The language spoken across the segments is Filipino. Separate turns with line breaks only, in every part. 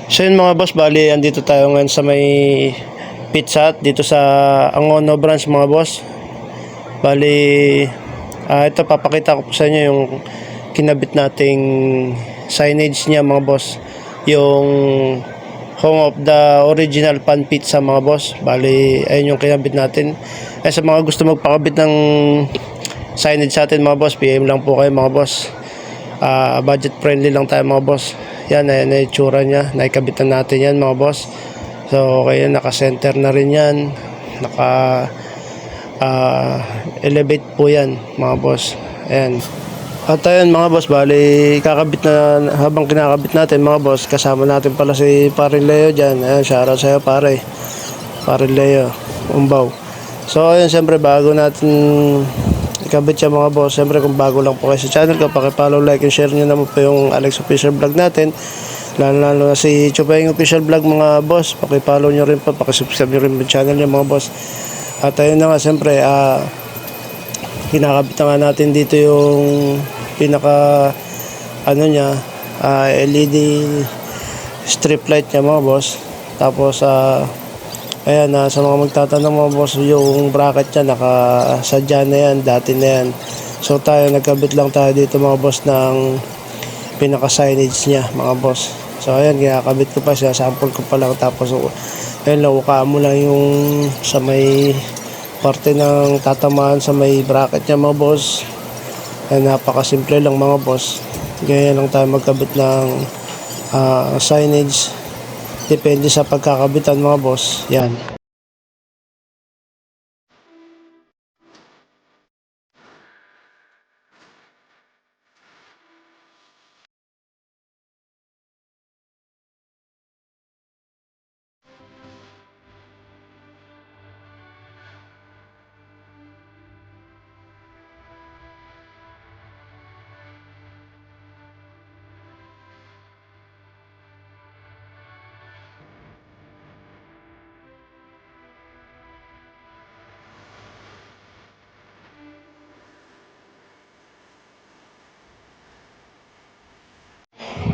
So yun mga boss, bali andito tayo ngayon sa may Pizza Hut dito sa Angono branch mga boss. Bali ito papakita ko po sa inyo yung kinabit nating signage niya mga boss. Yung home of the original pan pizza mga boss. Bali ayun yung kinabit natin. Sa mga gusto magpakabit ng signage sa atin mga boss, PM lang po kayo mga boss. Budget friendly lang tayo mga boss. Yan, ayan na itsura niya. Naikabitan natin yan mga boss. So, kaya naka-center na rin yan. Elevate po yan mga boss. Ayan. At ayan mga boss, bali kakabit na, habang kinakabit natin mga boss, kasama natin pala si Paring Leo dyan. Ayan, shoutout sa'yo pare. Paring Leo, Umbaw. So, ayan, siyempre bago natin ikabit siya mga boss, siyempre kung bago lang po kayo sa channel ko, pakipollow, like, and share nyo naman po yung Alex Official Vlog natin, lalo na si Chupaying Official Vlog mga boss. Pakipollow nyo rin po, pakisubscribe nyo rin po yung channel nyo mga boss. At ayun na nga, siyempre kinakabit na nga natin dito yung pinaka niya, LED strip light niya mga boss. Tapos ayan, sa mga magtatanong mga boss, yung bracket niya nakasadya na yan, dati na yan. So tayo nagkabit lang tayo dito mga boss ng pinaka signage niya mga boss. So ayan, kinakabit ko pa siya, sample ko pa lang. Tapos ayun, laukaan mo lang yung sa may parte ng tatamaan sa may bracket niya mga boss. Ayan, napakasimple lang mga boss. Ganyan lang tayo magkabit ng signage. Depende sa pagkakabitan mga boss. Yan.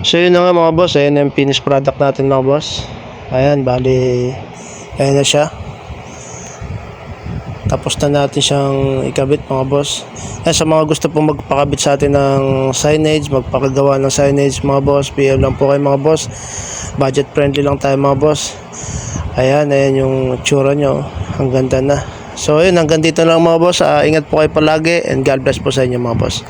So yun na nga mga boss, ayan yung finished product natin mga boss. Ayan, bali ayan na siya. Tapos na natin siyang ikabit mga boss. Sa mga gusto pong magpakabit sa atin ng signage, magpakagawa ng signage mga boss, PM lang po kayo mga boss. Budget friendly lang tayo mga boss. Ayan yung tsura nyo. Ang ganda na. So yun, hanggang dito lang mga boss. Ingat po kayo palagi and God bless po sa inyo mga boss.